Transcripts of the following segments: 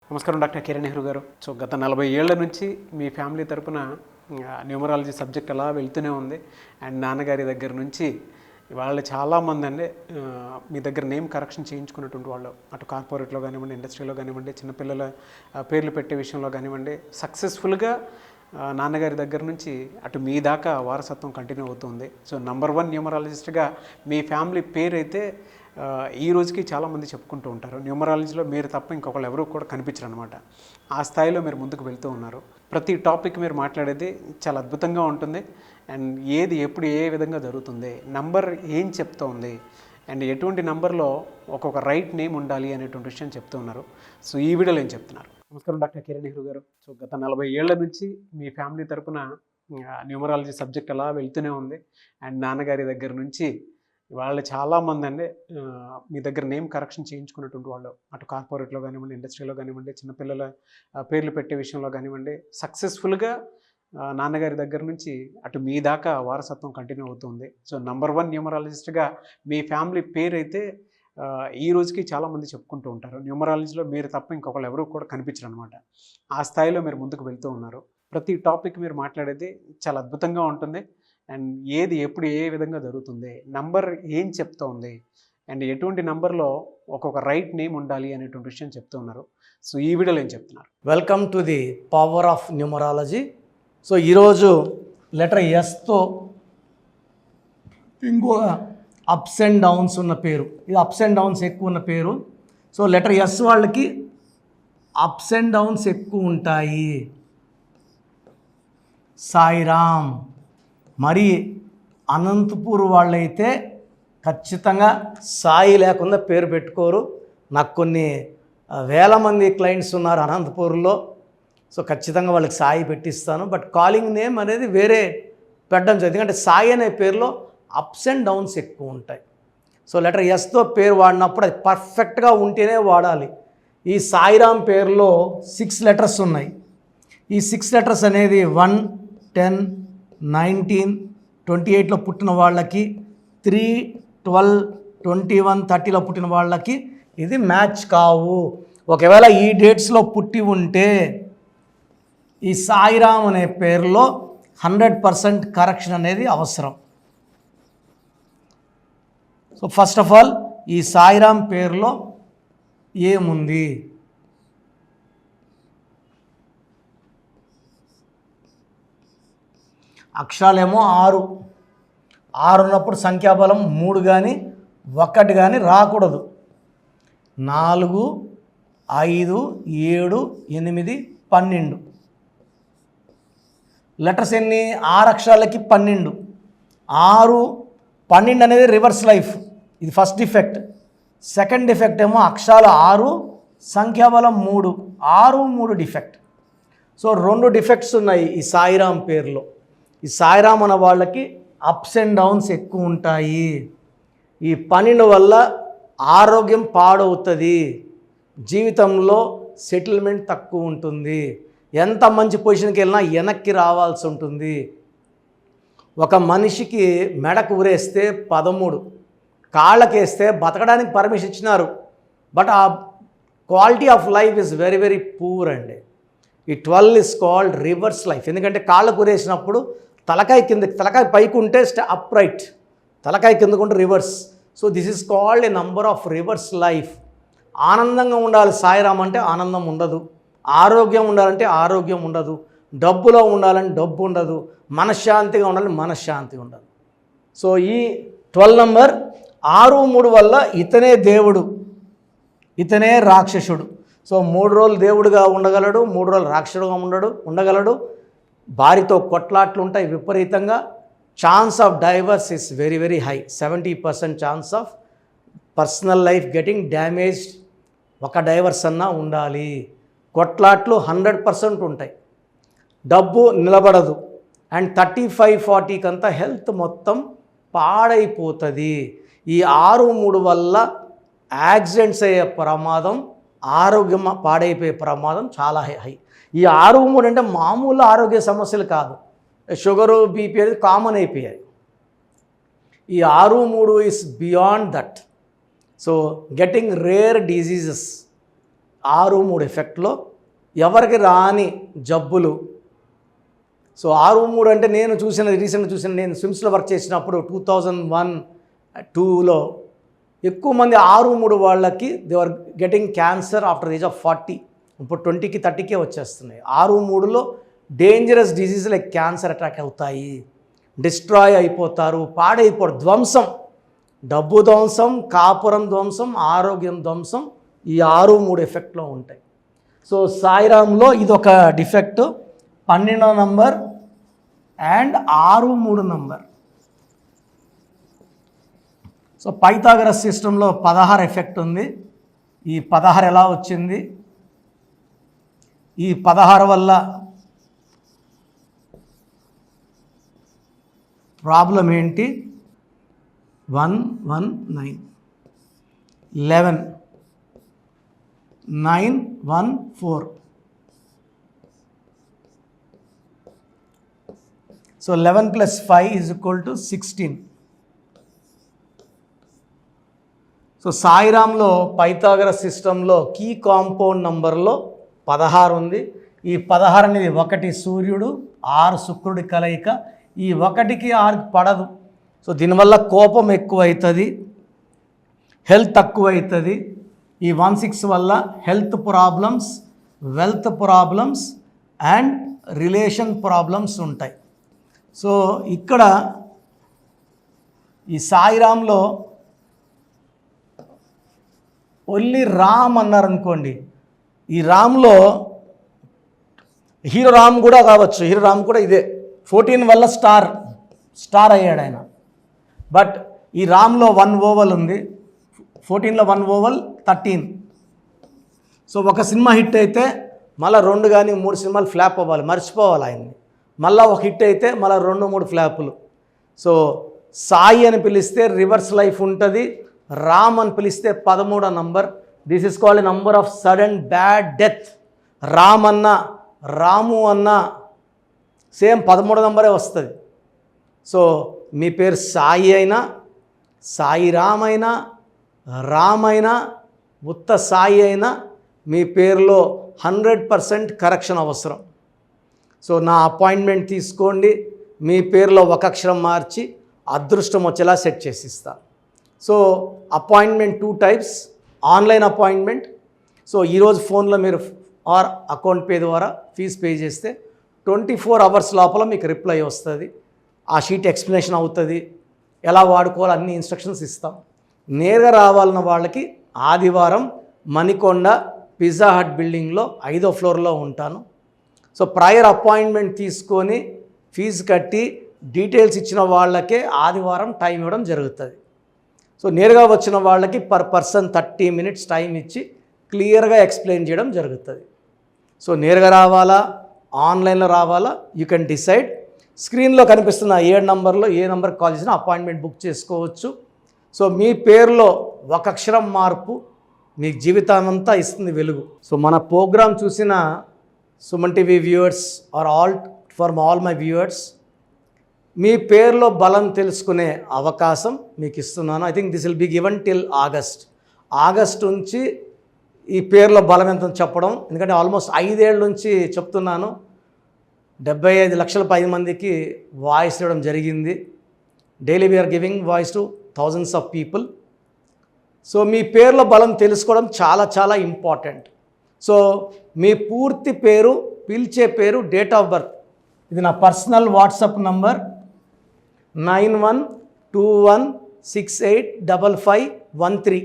నమస్కారం డాక్టర్ కిరణ్ నెహ్రూ గారు. సో గత 40 ఏళ్ల నుంచి మీ ఫ్యామిలీ తరపున న్యూమరాలజీ సబ్జెక్ట్ అలా వెళ్తూనే ఉంది. అండ్ నాన్నగారి దగ్గర నుంచి వాళ్ళు చాలామంది అండి మీ దగ్గర నేమ్ కరెక్షన్ చేయించుకున్నటువంటి వాళ్ళు, అటు కార్పొరేట్లో కానివ్వండి, ఇండస్ట్రీలో కానివ్వండి, చిన్నపిల్లల పేర్లు పెట్టే విషయంలో కానివ్వండి, సక్సెస్ఫుల్గా నాన్నగారి దగ్గర నుంచి అటు మీ దాకా వారసత్వం కంటిన్యూ అవుతుంది. సో నంబర్ 1 న్యూమరాలజిస్ట్గా మీ ఫ్యామిలీ పేరు అయితే ఈ రోజుకి చాలామంది చెప్పుకుంటూ ఉంటారు. న్యూమరాలజీలో మీరు తప్ప ఇంకొకళ్ళు ఎవరు కూడా కనిపించరు అనమాట. ఆ స్థాయిలో మీరు ముందుకు వెళ్తూ ఉన్నారు. ప్రతి టాపిక్ మీరు మాట్లాడేది చాలా అద్భుతంగా ఉంటుంది. అండ్ ఏది ఎప్పుడు ఏ విధంగా జరుగుతుంది, నంబర్ ఏం చెప్తోంది, అండ్ ఎటువంటి నంబర్లో ఒక్కొక్క రైట్ నేమ్ ఉండాలి అనేటువంటి విషయం చెప్తూ ఉన్నారు. సో ఈ వీడియోలో ఏం చెప్తున్నారు? నమస్కారం డాక్టర్ కిరణ్ నెహ్రూ గారు. సో గత 40 ఏళ్ల నుంచి మీ ఫ్యామిలీ తరపున న్యూమరాలజీ సబ్జెక్ట్ అలా వెళ్తూనే ఉంది. అండ్ నాన్నగారి దగ్గర నుంచి వాళ్ళు చాలామంది అండి మీ దగ్గర నేమ్ కరెక్షన్ చేయించుకున్నటువంటి వాళ్ళు, అటు కార్పొరేట్లో కానివ్వండి, ఇండస్ట్రీలో కానివ్వండి, చిన్నపిల్లల పేర్లు పెట్టే విషయంలో కానివ్వండి, సక్సెస్ఫుల్గా నాన్నగారి దగ్గర నుంచి అటు మీ దాకా వారసత్వం కంటిన్యూ అవుతుంది. సో నంబర్ 1 న్యూమరాలజిస్ట్గా మీ ఫ్యామిలీ పేరు అయితే ఈ రోజుకి చాలామంది చెప్పుకుంటూ ఉంటారు. న్యూమరాలజీలో మీరు తప్ప ఇంకొకళ్ళు ఎవరు కూడా కనిపించరు అనమాట. ఆ స్థాయిలో మీరు ముందుకు వెళ్తూ ఉన్నారు. ప్రతి టాపిక్ మీరు మాట్లాడేది చాలా అద్భుతంగా ఉంటుంది. అండ్ ఏది ఎప్పుడు ఏ విధంగా జరుగుతుంది, నంబర్ ఏం చెప్తోంది, అండ్ ఎటువంటి నంబర్లో ఒక్కొక్క రైట్ నేమ్ ఉండాలి అనేటువంటి విషయం చెప్తూ ఉన్నారు. సో ఈ వీడియోలో ఏం చెప్తున్నారు? Welcome to the power of numerology. So ఈరోజు లెటర్ ఎస్తో ఇంకో అప్స్ అండ్ డౌన్స్ ఉన్న పేరు, ఇది అప్స్ అండ్ డౌన్స్ ఎక్కువ ఉన్న పేరు. సో లెటర్ ఎస్ వాళ్ళకి అప్స్ అండ్ డౌన్స్ ఎక్కువ ఉంటాయి. సాయిరామ్. మరి అనంతపూర్ వాళ్ళైతే ఖచ్చితంగా సాయి లేకుండా పేరు పెట్టుకోరు. నాకు కొన్ని వేల మంది క్లయింట్స్ ఉన్నారు అనంతపూర్లో. సో ఖచ్చితంగా వాళ్ళకి సాయి పెట్టిస్తాను. బట్ కాలింగ్ నేమ్ అనేది వేరే పెట్టడం జరిగింది, ఎందుకంటే సాయి అనే పేరులో అప్స్ అండ్ డౌన్స్ ఎక్కువ ఉంటాయి. సో లెటర్ ఎస్తో పేరు వాడినప్పుడు అది పర్ఫెక్ట్గా ఉంటేనే వాడాలి. ఈ సాయిరామ్ పేరులో 6 లెటర్స్ ఉన్నాయి. ఈ 6 లెటర్స్ అనేది 1, 10, 19, 28లో పుట్టిన వాళ్ళకి, 3, 12, 21, 30లో పుట్టిన వాళ్ళకి ఇది మ్యాచ్ కావు. ఒకవేళ ఈ డేట్స్లో పుట్టి ఉంటే ఈ సాయిరామ్ అనే పేరులో 100% కరెక్షన్ అనేది అవసరం. సో ఫస్ట్ ఆఫ్ ఆల్ ఈ సాయిరామ్ పేరులో ఏముంది? అక్షరాలేమో 6 ఉన్నప్పుడు సంఖ్యాబలం 3 కానీ 1 కానీ రాకూడదు. 4, 5, 7, 8, 12. లెటర్స్ ఎన్ని? 6 అక్షరాలకి 12. 6, 12 అనేది రివర్స్ లైఫ్. ఇది ఫస్ట్ డిఫెక్ట్. సెకండ్ డిఫెక్ట్ ఏమో అక్షరాలు 6, సంఖ్యాబలం 3. 6, 3 డిఫెక్ట్. సో 2 డిఫెక్ట్స్ ఉన్నాయి ఈ సాయిరామ్ పేరులో. ఈ సాయిరామ్ అన్న వాళ్ళకి అప్స్ అండ్ డౌన్స్ ఎక్కువ ఉంటాయి. ఈ 12 వల్ల ఆరోగ్యం పాడవుతుంది, జీవితంలో సెటిల్మెంట్ తక్కువ ఉంటుంది, ఎంత మంచి పొజిషన్కి వెళ్ళినా వెనక్కి రావాల్సి ఉంటుంది. ఒక మనిషికి మెడకు ఉరేస్తే 13, కాళ్ళకేస్తే బతకడానికి పర్మిషన్ ఇచ్చినారు. బట్ ఆ quality of life is very very poor అండి. ఈ 12 ఇస్ కాల్డ్ రివర్స్ లైఫ్. ఎందుకంటే కాళ్ళకు ఉరేసినప్పుడు తలకాయ పైకి ఉంటే అప్రైట్, తలకాయ కిందకుంటే reverse. So this is called a number of reverse life. ఆనందంగా ఉండాలి సాయిరామ్ అంటే ఆనందం ఉండదు, ఆరోగ్యం ఉండాలంటే ఆరోగ్యం ఉండదు, డబ్బులో ఉండాలంటే డబ్బు ఉండదు, మనశ్శాంతిగా ఉండాలని మనశ్శాంతి ఉండదు. సో ఈ 12 నంబర్ 6, 3 వల్ల ఇతనే దేవుడు, ఇతనే రాక్షసుడు. సో 3 రోజులు దేవుడుగా ఉండగలడు, 3 రోజులు రాక్షసుడుగా ఉండగలడు. భార్యతో కొట్లాట్లు ఉంటాయి విపరీతంగా. Chance of divorce is very very high. 70% chance of personal life getting damaged. ఒక డైవర్స్ అన్నా ఉండాలి. కొట్లాట్లు 100% ఉంటాయి. డబ్బు నిలబడదు. అండ్ 35-40 కంతా హెల్త్ మొత్తం పాడైపోతుంది. ఈ 6, 3 వల్ల యాక్సిడెంట్స్ అయ్యే ప్రమాదం, ఆరోగ్యం పాడైపోయే ప్రమాదం చాలా హై. ఈ 6, 3 అంటే మామూలు ఆరోగ్య సమస్యలు కాదు. షుగరు, బీపీ అనేది కామన్ అయిపోయాయి. ఈ 6, 3 is beyond that. So getting rare diseases 6-3 ఎఫెక్ట్లో ఎవరికి రాని జబ్బులు. సో 6-3 అంటే నేను రీసెంట్గా చూసిన నేను స్విమ్స్లో వర్క్ చేసినప్పుడు 2001-2లో ఎక్కువ మంది 6-3 వాళ్ళకి they are getting cancer after the age of 40. ఇప్పుడు 20కి 30కే వచ్చేస్తున్నాయి. 6-3లో dangerous disease like cancer attack అవుతాయి, డిస్ట్రాయ్ అయిపోతారు, పాడైపోతారు, ధ్వంసం, డబ్బు ధ్వంసం, కాపురం ధ్వంసం, ఆరోగ్యం ధ్వంసం ఈ 6-3 ఎఫెక్ట్లో ఉంటాయి. సో సాయిరాంలో ఇదొక డిఫెక్ట్, 12వ number and 6-3 number. So Pythagoras సిస్టంలో 16 ఎఫెక్ట్ ఉంది. ఈ 16 ఎలా వచ్చింది, ఈ 16 వల్ల ప్రాబ్లం ఏంటి? 1 1 9 11 9 1 4. సో 11 + 5 = 16. సో సాయిరాంలో పైథాగరస్ సిస్టంలో కీ కాంపౌండ్ నంబర్లో 16 ఉంది. ఈ 16 అనేది 1 సూర్యుడు 6 శుక్రుడి కలయిక. ఈ 1కి 6కి పడదు. సో దీనివల్ల కోపం ఎక్కువ అవుతుంది, హెల్త్ తక్కువ అవుతుంది. ఈ 16 వల్ల health problems, wealth problems and relation problems ఉంటాయి. సో ఇక్కడ ఈ సాయిరాంలో ఓన్లీ రామ్ అన్నారనుకోండి, ఈ రామ్లో హీరో రామ్ కూడా కావచ్చు, హీరో రామ్ కూడా ఇదే 14 వల్ల స్టార్ అయ్యాడు ఆయన. బట్ ఈ రామ్లో 1 ఓవల్ ఉంది, 14లో 1 ఓవల్ 13. సో ఒక సినిమా హిట్ అయితే మళ్ళీ 2 కానీ 3 సినిమాలు ఫ్లాప్ అవ్వాలి, మర్చిపోవాలి ఆయన్ని. మళ్ళీ ఒక హిట్ అయితే మళ్ళీ 2-3 ఫ్లాపులు. సో సాయి అని పిలిస్తే రివర్స్ లైఫ్ ఉంటుంది, రామ్ అని పిలిస్తే 13వ number. This is called number of sudden bad death. Ram అన్న రాము అన్న సేమ్ 13వ నంబరే వస్తుంది. సో మీ పేరు సాయి అయినా, సాయి రామ్ అయినా, రామ్ అయినా, ఉత్త సాయి అయినా మీ పేరులో 100% కరెక్షన్ అవసరం. సో నా అపాయింట్మెంట్ తీసుకోండి, మీ పేరులో ఒక అక్షరం మార్చి అదృష్టం వచ్చేలా సెట్ చేసి ఇస్తాను. So appointment 2 types, online appointment. So ఈరోజు ఫోన్లో మీరు ఆర్ అకౌంట్ పే ద్వారా ఫీజు పే చేస్తే 24 అవర్స్ లోపల మీకు రిప్లై వస్తుంది. ఆ షీట్ ఎక్స్ప్లెనేషన్ అవుతుంది, ఎలా వాడుకోవాలి అన్ని ఇన్స్ట్రక్షన్స్ ఇస్తాం. నేరుగా రావాలన్న వాళ్ళకి ఆదివారం మణికొండ పిజ్జా హట్ బిల్డింగ్లో 5వ ఫ్లోర్లో ఉంటాను. సో ప్రయర్ అపాయింట్మెంట్ తీసుకొని ఫీజు కట్టి డీటెయిల్స్ ఇచ్చిన వాళ్ళకే ఆదివారం టైం ఇవ్వడం జరుగుతుంది. సో నేరుగా వచ్చిన వాళ్ళకి పర్ పర్సన్ 30 మినిట్స్ టైం ఇచ్చి క్లియర్గా ఎక్స్ప్లెయిన్ చేయడం జరుగుతుంది. సో నేరుగా రావాలా, ఆన్లైన్లో రావాలా, యూ కెన్ డిసైడ్. స్క్రీన్లో కనిపిస్తున్న 7 నంబర్లో ఏ నెంబర్కి కాల్ చేసినా అపాయింట్మెంట్ బుక్ చేసుకోవచ్చు. సో మీ పేరులో ఒక అక్షరం మార్పు మీ జీవితానంతా ఇస్తుంది వెలుగు. సో మన ప్రోగ్రామ్ చూసిన Suman TV viewers are all my viewers, మీ పేరులో బలం తెలుసుకునే అవకాశం మీకు ఇస్తున్నాను. I think this will be given till August నుంచి ఈ పేరులో బలం ఎంత చెప్పడం. ఎందుకంటే ఆల్మోస్ట్ 5 ఏళ్ళ నుంచి చెప్తున్నాను. 75 లక్షల 10 మందికి వాయిస్ ఇవ్వడం జరిగింది. Daily we're giving voice to thousands of people. So మీ పేరులో బలం తెలుసుకోవడం చాలా చాలా ఇంపార్టెంట్. సో మీ పూర్తి పేరు, పిలిచే పేరు, డేట్ ఆఫ్ బర్త్. ఇది నా పర్సనల్ వాట్సాప్ నంబర్ 9121685513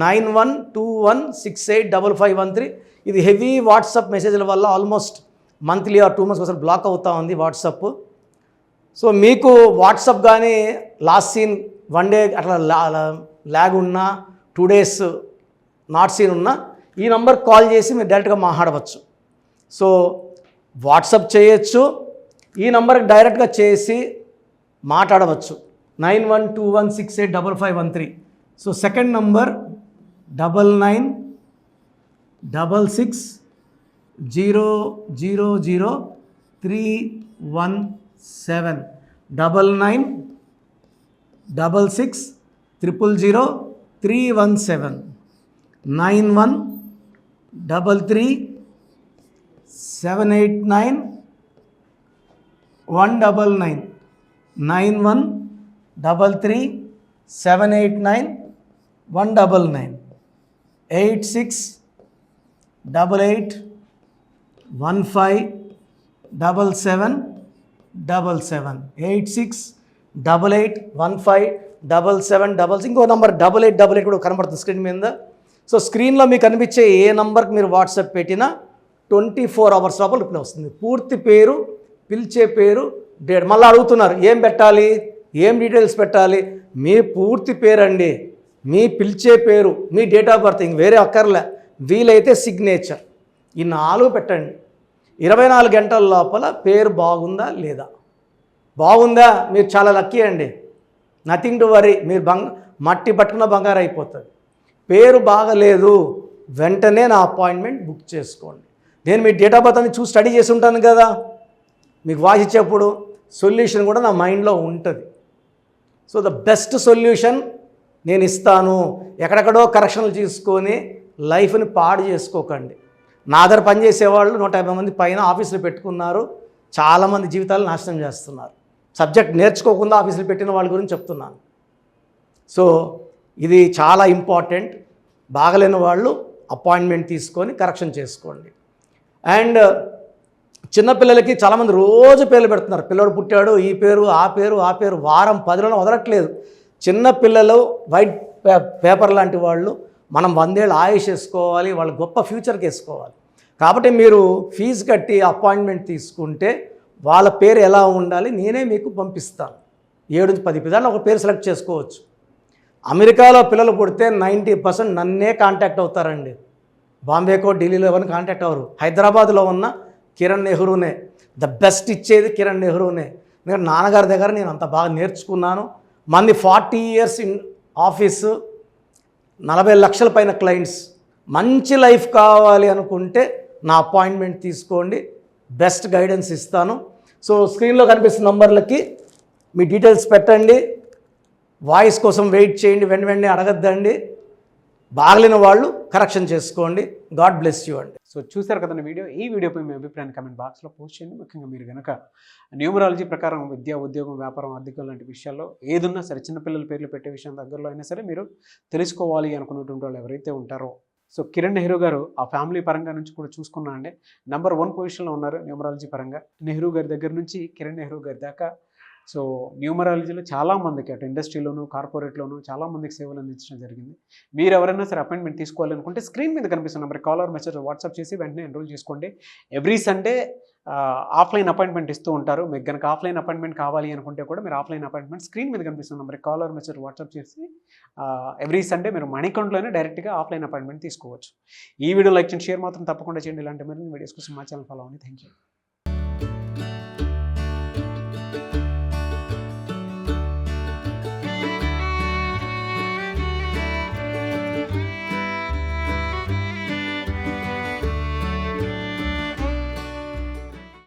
9121685513. ఇది హెవీ వాట్సాప్ మెసేజ్ల వల్ల ఆల్మోస్ట్ మంత్లీ ఆర్ 2 మంత్స్ ఒకసారి బ్లాక్ అవుతూ ఉంది వాట్సాప్. సో మీకు వాట్సాప్ కానీ లాస్ట్ సీన్ 1 డే అట్లా ల్యాగ్ ఉన్నా, 2 డేస్ నాట్ సీన్ ఉన్నా ఈ నంబర్ కాల్ చేసి మీరు డైరెక్ట్గా మాట్లాడవచ్చు. సో వాట్సాప్ చేయొచ్చు, ఈ నంబర్కి డైరెక్ట్గా చేసి మాట్లాడవచ్చు 9121685513. So second number 9966000317 9966000317 9121685513. 33 789 199 9133 789 199 86 88 15 77 77 86 88 15 77 ఇంకో నంబర్ 8888 కూడా కనబడుతుంది స్క్రీన్ మీద. సో స్క్రీన్లో మీకు కనిపించే ఏ నంబర్కి మీరు వాట్సాప్ పెట్టినా 24 అవర్స్ లోపల రిప్లై వస్తుంది. పూర్తి పేరు, పిలిచే పేరు, డేట్. మళ్ళీ అడుగుతున్నారు ఏం పెట్టాలి, ఏం డీటెయిల్స్ పెట్టాలి. మీ పూర్తి పేరు అండి, మీ పిలిచే పేరు, మీ డేట్ ఆఫ్ బర్త్, ఇంక వేరే అక్కర్లే. వీలైతే సిగ్నేచర్, ఈ 4 పెట్టండి. 24 గంటల లోపల పేరు బాగుందా లేదా, బాగుందా మీరు చాలా లక్కీ అండి, నథింగ్ టు వరీ. మీరు మట్టి పట్టుకున్న బంగారు అయిపోతుంది. పేరు బాగలేదు, వెంటనే నా అపాయింట్మెంట్ బుక్ చేసుకోండి. నేను మీ డేట్ ఆఫ్ బర్త్ అని చూసి స్టడీ చేసి ఉంటాను కదా, మీకు వాయిస్ ఇచ్చేప్పుడు సొల్యూషన్ కూడా నా మైండ్లో ఉంటుంది. సో ద బెస్ట్ సొల్యూషన్ నేను ఇస్తాను. ఎక్కడెక్కడో కరెక్షన్లు తీసుకొని లైఫ్ని పాడు చేసుకోకండి. నా దగ్గర పనిచేసేవాళ్ళు 150 మంది పైన ఆఫీసులు పెట్టుకున్నారు. చాలామంది జీవితాలు నాశనం చేస్తున్నారు. సబ్జెక్ట్ నేర్చుకోకుండా ఆఫీసులు పెట్టిన వాళ్ళ గురించి చెప్తున్నాను. సో ఇది చాలా ఇంపార్టెంట్. బాగలేని వాళ్ళు అపాయింట్మెంట్ తీసుకొని కరెక్షన్ చేసుకోండి. అండ్ చిన్నపిల్లలకి చాలామంది రోజు పేర్లు పెడుతున్నారు. పిల్లడు పుట్టాడు, ఈ పేరు ఆ పేరు ఆ పేరు, వారం 10 రోజులు వదలట్లేదు. చిన్నపిల్లలు వైట్ పేపర్ లాంటి వాళ్ళు, మనం 100 ఏళ్ళు ఆయుష్ వేసుకోవాలి, వాళ్ళు గొప్ప ఫ్యూచర్కి వేసుకోవాలి. కాబట్టి మీరు ఫీజు కట్టి అపాయింట్మెంట్ తీసుకుంటే వాళ్ళ పేరు ఎలా ఉండాలి నేనే మీకు పంపిస్తాను. 7 నుంచి 10 పిల్లలు ఒక పేరు సెలెక్ట్ చేసుకోవచ్చు. అమెరికాలో పిల్లలు పుడితే 90% నన్నే కాంటాక్ట్ అవుతారండి. బాంబేకో ఢిల్లీలో ఎవరిని కాంటాక్ట్ అవ్వరు. హైదరాబాద్లో ఉన్న కిరణ్ నెహ్రూనే, ద బెస్ట్ ఇచ్చేది కిరణ్ నెహ్రూనే. ఎందుకంటే నాన్నగారి దగ్గర నేను అంత బాగా నేర్చుకున్నాను. మంది 40 ఇయర్స్ ఇన్ ఆఫీసు, 40 లక్షల పైన క్లయింట్స్. మంచి లైఫ్ కావాలి అనుకుంటే నా అపాయింట్మెంట్ తీసుకోండి, బెస్ట్ గైడెన్స్ ఇస్తాను. సో స్క్రీన్లో కనిపిస్తున్న నంబర్లకి మీ డీటెయిల్స్ పెట్టండి. వాయిస్ కోసం వెయిట్ చేయండి, వెంటనే అడగద్దండి. బాగలేని వాళ్ళు కరెక్షన్ చేసుకోండి. గాడ్ బ్లెస్ యూ అండి. సో చూసారు కదండి వీడియో. ఈ వీడియోపై మీ అభిప్రాయాన్ని కమెంట్ బాక్స్లో పోస్ట్ చేయండి. ముఖ్యంగా మీరు కనుక న్యూమరాలజీ ప్రకారం విద్య, ఉద్యోగం, వ్యాపారం, ఆర్థికం లాంటి విషయాల్లో ఏదున్నా సరే, చిన్నపిల్లల పేర్లు పెట్టే విషయం దగ్గరలో అయినా సరే మీరు తెలుసుకోవాలి అనుకున్నటువంటి వాళ్ళు ఎవరైతే ఉంటారో, సో కిరణ్ నెహ్రూ గారు ఆ ఫ్యామిలీ పరంగా నుంచి కూడా చూసుకున్నా అండి నెంబర్ 1 పొజిషన్లో ఉన్నారు న్యూమరాలజీ పరంగా. నెహ్రూ గారి దగ్గర నుంచి కిరణ్ నెహ్రూ గారి దాకా సో న్యూమరాలజీలో చాలామందికి అటు ఇండస్ట్రీలోను, కార్పొరేట్లోను చాలామందికి సేవలు అందించడం జరిగింది. మీరు ఎవరైనా సరే అపాయింట్మెంట్ తీసుకోవాలనుకుంటే స్క్రీన్ మీద కనిపిస్తున్న number call or message WhatsApp చేసి వెంటనే ఎన్రోల్ చేసుకోండి. ఎవ్రీ సండే ఆఫ్లైన్ అపాయింట్మెంట్ ఇస్తూ ఉంటారు. మీకు కనుక ఆఫ్లైన్ అపాయింట్మెంట్ కావాలి అనుకుంటే కూడా మీరు ఆఫ్లైన్ అపాయింట్మెంట్ స్క్రీన్ మీద కనిపిస్తున్న number call or message WhatsApp చేసి ఎవ్రీ సండే మీరు మణికంట్లోనే డైరెక్ట్గా ఆఫ్లైన్ అపాయింట్మెంట్ తీసుకోవచ్చు. ఈ వీడియో లైక్ చేయండి, షేర్ మాత్రం తప్పకుండా చేయండి. ఇలాంటి మరిన్ని వీడియోస్ కోసం మా ఛానల్ ఫాలో అవ్వండి. Thank you.